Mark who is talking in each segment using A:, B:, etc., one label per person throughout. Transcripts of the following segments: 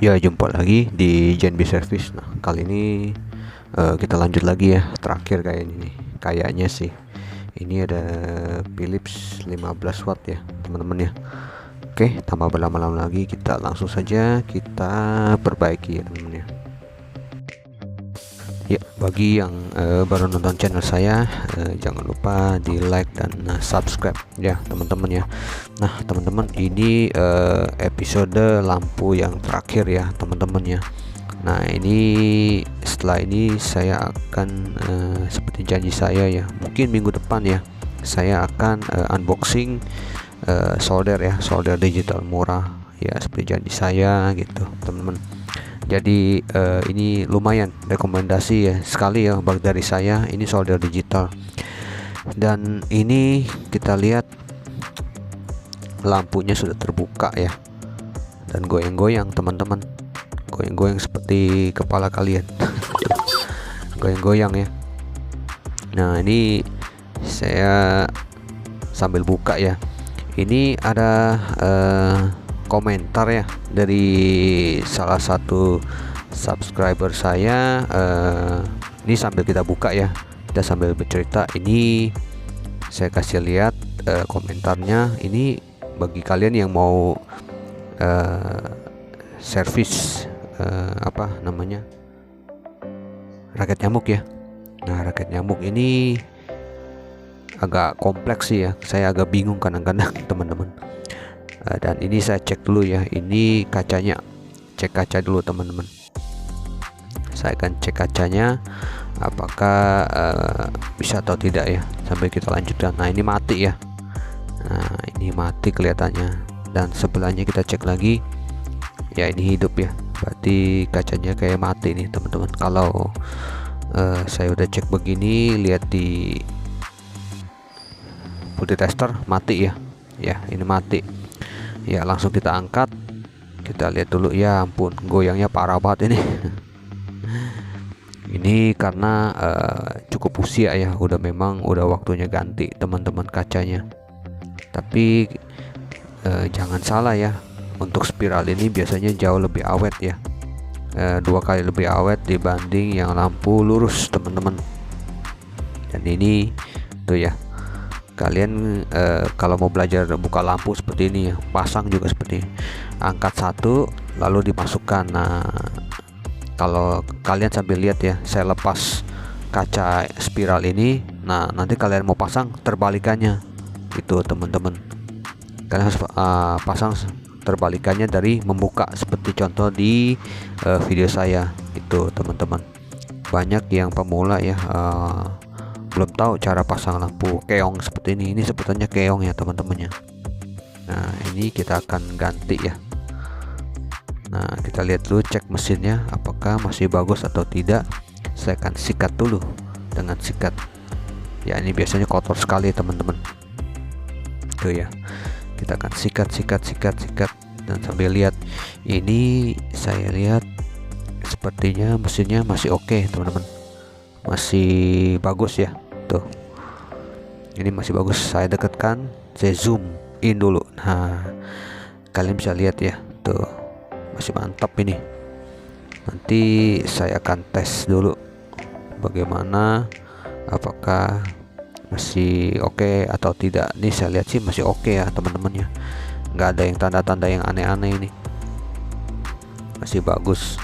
A: Ya, jumpa lagi di Genbi Service. Nah, kali ini kita lanjut lagi ya. Terakhir kayak ini nih. Kayaknya sih. Ini ada Philips 15 watt ya, teman-teman ya. Oke, tanpa berlama-lama lagi kita langsung saja kita perbaiki ya, teman-teman ya. Ya, bagi yang baru nonton channel saya, jangan lupa di like dan subscribe ya, teman-teman ya. Nah, teman-teman, ini episode lampu yang terakhir ya, teman-teman ya. Nah, ini setelah ini saya akan seperti janji saya ya, mungkin minggu depan ya, saya akan unboxing solder ya, solder digital murah ya, seperti janji saya gitu, teman-teman. Jadi ini lumayan rekomendasi ya sekali ya dari saya, ini solder digital. Dan ini kita lihat lampunya sudah terbuka ya, dan goyang-goyang, teman-teman. Goyang-goyang seperti kepala kalian. Goyang-goyang ya. Nah, ini saya sambil buka ya. Ini ada komentar ya dari salah satu subscriber saya. Ini sambil kita buka ya, kita sambil bercerita. Ini saya kasih lihat komentarnya. Ini bagi kalian yang mau servis apa namanya, raket nyamuk ya. Nah, raket nyamuk ini agak kompleks sih ya, saya agak bingung kadang-kadang teman-teman. Dan ini saya cek dulu ya, ini kacanya, cek kaca dulu teman-teman. Saya akan cek kacanya apakah bisa atau tidak ya, sampai kita lanjutkan. Nah, ini mati ya. Nah, ini mati kelihatannya. Dan sebelahnya kita cek lagi ya, ini hidup ya, berarti kacanya kayak mati nih teman-teman. Kalau saya udah cek begini, lihat di multitester mati ya. Ya, ini mati ya. Langsung kita angkat, kita lihat dulu. Ya ampun, goyangnya parah banget ini. Ini karena cukup usia ya, memang udah waktunya ganti teman-teman kacanya. Tapi jangan salah ya, untuk spiral ini biasanya jauh lebih awet ya, 2 kali lebih awet dibanding yang lampu lurus, teman-teman. Dan ini tuh ya, kalian kalau mau belajar buka lampu seperti ini ya, pasang juga seperti ini. Angkat satu lalu dimasukkan. Nah, kalau kalian sambil lihat ya, saya lepas kaca spiral ini. Nah, nanti kalian mau pasang terbalikannya itu, teman-teman. Kalian harus pasang terbalikannya dari membuka, seperti contoh di video saya itu, teman-teman. Banyak yang pemula ya, belum tahu cara pasang lampu keong seperti ini. Ini sebutannya keong ya, teman-teman ya. Nah, ini kita akan ganti ya. Nah, kita lihat dulu, cek mesinnya apakah masih bagus atau tidak. Saya akan sikat dulu dengan sikat ya, ini biasanya kotor sekali teman-teman. Tuh ya, kita akan sikat dan sambil lihat. Ini saya lihat sepertinya mesinnya masih oke, teman-teman. Masih bagus ya. Tuh, ini masih bagus. Saya dekatkan, saya zoom in dulu. Nah, kalian bisa lihat ya, tuh masih mantap ini. Nanti saya akan tes dulu bagaimana, apakah masih oke atau tidak. Ini saya lihat sih masih oke ya, teman-teman ya. Nggak ada yang tanda-tanda yang aneh-aneh ini, masih bagus.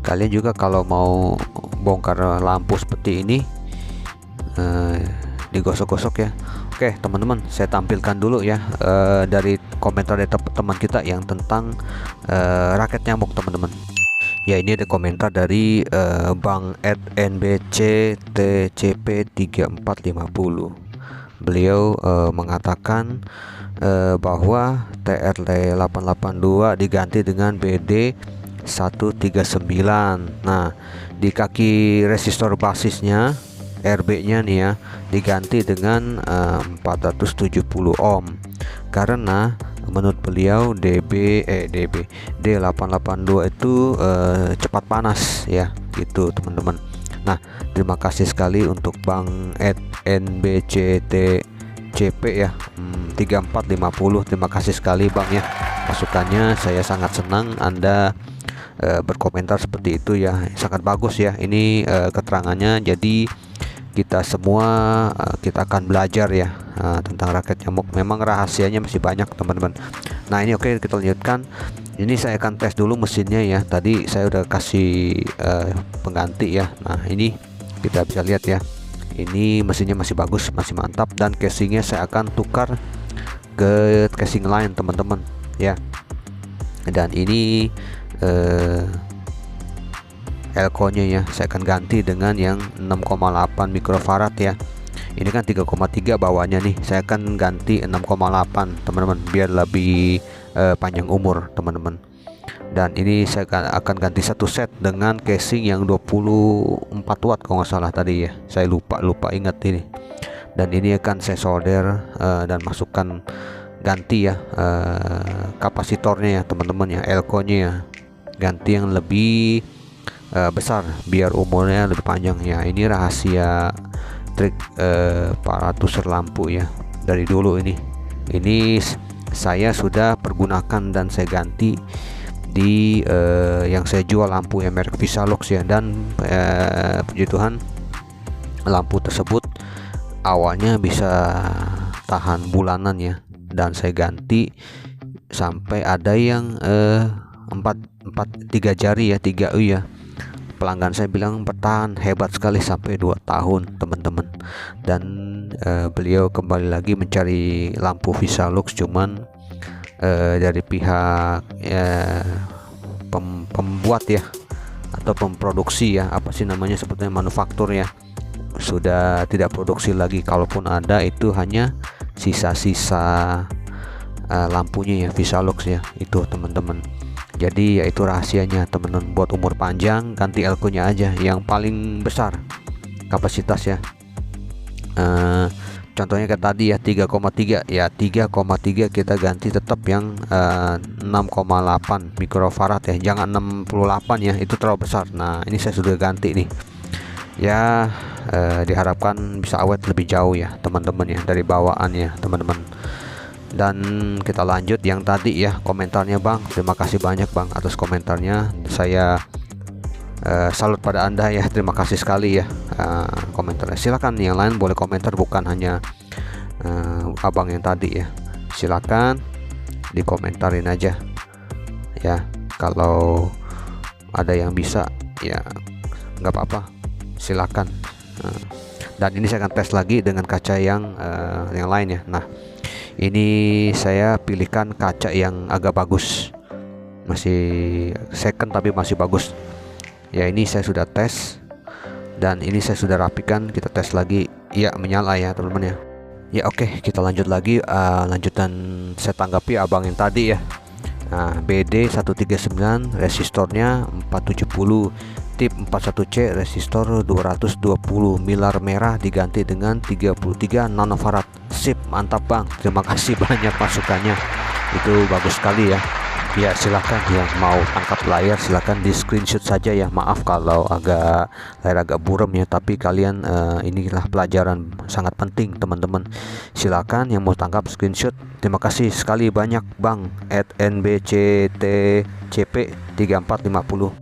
A: Kalian juga kalau mau bongkar lampu seperti ini, digosok-gosok ya. Oke, teman-teman, saya tampilkan dulu ya dari komentar dari teman kita yang tentang raket nyamuk, teman-teman. Ya, ini ada komentar dari Bang NBCTCP3450. Beliau mengatakan bahwa TRL 882 diganti dengan BD139. Nah, di kaki resistor basisnya, RB-nya nih ya, diganti dengan 470 ohm, karena menurut beliau D882 itu cepat panas ya, gitu teman-teman. Nah, terima kasih sekali untuk Bang NBCTCP ya, 3450. Terima kasih sekali Bang ya. masukannya. Saya sangat senang Anda berkomentar seperti itu ya, sangat bagus ya ini keterangannya. Jadi kita semua kita akan belajar ya tentang raket nyamuk. Memang rahasianya masih banyak teman-teman. Nah ini oke, kita lanjutkan. Ini saya akan tes dulu mesinnya ya. Tadi saya udah kasih pengganti ya. Nah ini kita bisa lihat ya, ini mesinnya masih bagus, masih mantap, dan casingnya saya akan tukar ke casing lain teman-teman ya. Dan ini elko-nya ya, saya akan ganti dengan yang 6,8 mikrofarad ya. Ini kan 3,3 bawahnya nih, saya akan ganti 6,8 teman-teman, biar lebih panjang umur teman-teman. Dan ini saya akan ganti satu set dengan casing yang 24 watt kalau nggak salah tadi ya, saya lupa ingat ini. Dan ini akan saya solder dan masukkan ganti ya kapasitornya ya teman-teman ya, elko-nya ya, ganti yang lebih besar biar umurnya lebih panjang ya. Ini rahasia trik para tuser lampu ya dari dulu. Ini saya sudah pergunakan dan saya ganti di yang saya jual lampu ya, merek Visalux ya. Dan puji Tuhan lampu tersebut awalnya bisa tahan bulanan ya, dan saya ganti sampai ada yang 3 jari ya, 3U ya. Pelanggan saya bilang bertahan hebat sekali sampai 2 tahun teman-teman. Dan beliau kembali lagi mencari lampu Visalux, cuman dari pihak pembuat ya, atau pemproduksi ya, apa sih namanya, sebetulnya manufaktur ya, sudah tidak produksi lagi. Kalaupun ada itu hanya sisa-sisa lampunya ya, Visalux ya, itu teman-teman. Jadi ya itu rahasianya teman-teman, buat umur panjang ganti elko-nya aja yang paling besar kapasitas ya. Contohnya kayak tadi ya 3,3 ya, 3,3 kita ganti tetap yang 6,8 mikrofarad ya, jangan 68 ya, itu terlalu besar. Nah ini saya sudah ganti nih ya, diharapkan bisa awet lebih jauh ya teman-teman ya, dari bawaan ya teman-teman. Dan kita lanjut yang tadi ya, komentarnya Bang, terima kasih banyak Bang atas komentarnya. Saya salut pada Anda ya, terima kasih sekali ya komentarnya. Silakan yang lain boleh komentar, bukan hanya abang yang tadi ya. Silakan dikomentarin aja ya, kalau ada yang bisa ya nggak apa-apa, silakan. Dan ini saya akan tes lagi dengan kaca yang lain ya. Nah ini saya pilihkan kaca yang agak bagus, masih second tapi masih bagus ya. Ini saya sudah tes dan ini saya sudah rapikan, kita tes lagi ya, menyala ya teman-teman ya. Ya oke, kita lanjut lagi, lanjutan saya tanggapi abang yang tadi ya. Nah BD 139 resistornya 470, tip 41C resistor 220, milar merah diganti dengan 33 nanofarad. Sip, mantap Bang, terima kasih banyak masukannya, itu bagus sekali ya. Ya silahkan yang mau tangkap layar silahkan di screenshot saja ya. Maaf kalau layar agak buram ya, tapi kalian inilah pelajaran sangat penting teman-teman. Silakan yang mau tangkap screenshot. Terima kasih sekali banyak Bang @nbctcp3450.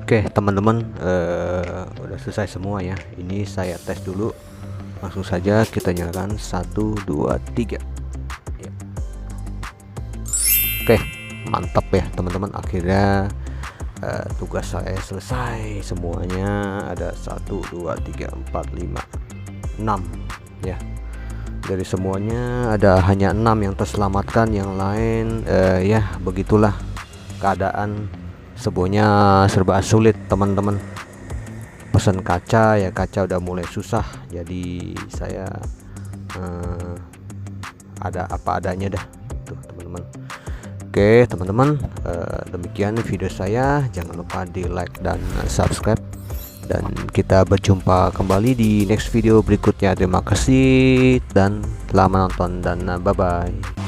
A: Oke teman-teman, udah selesai semua ya. Ini saya tes dulu, langsung saja kita nyalakan 1 2 3 ya. Oke mantap ya teman-teman, akhirnya tugas saya selesai semuanya. Ada 1 2 3 4 5 6 ya, dari semuanya ada hanya 6 yang terselamatkan, yang lain ya begitulah keadaan. Semuanya serba sulit teman-teman. Pesan kaca ya, kaca udah mulai susah, jadi saya ada apa adanya dah tuh teman-teman. Oke teman-teman, demikian video saya, jangan lupa di like dan subscribe, dan kita berjumpa kembali di next video berikutnya. Terima kasih dan telah menonton, dan bye bye.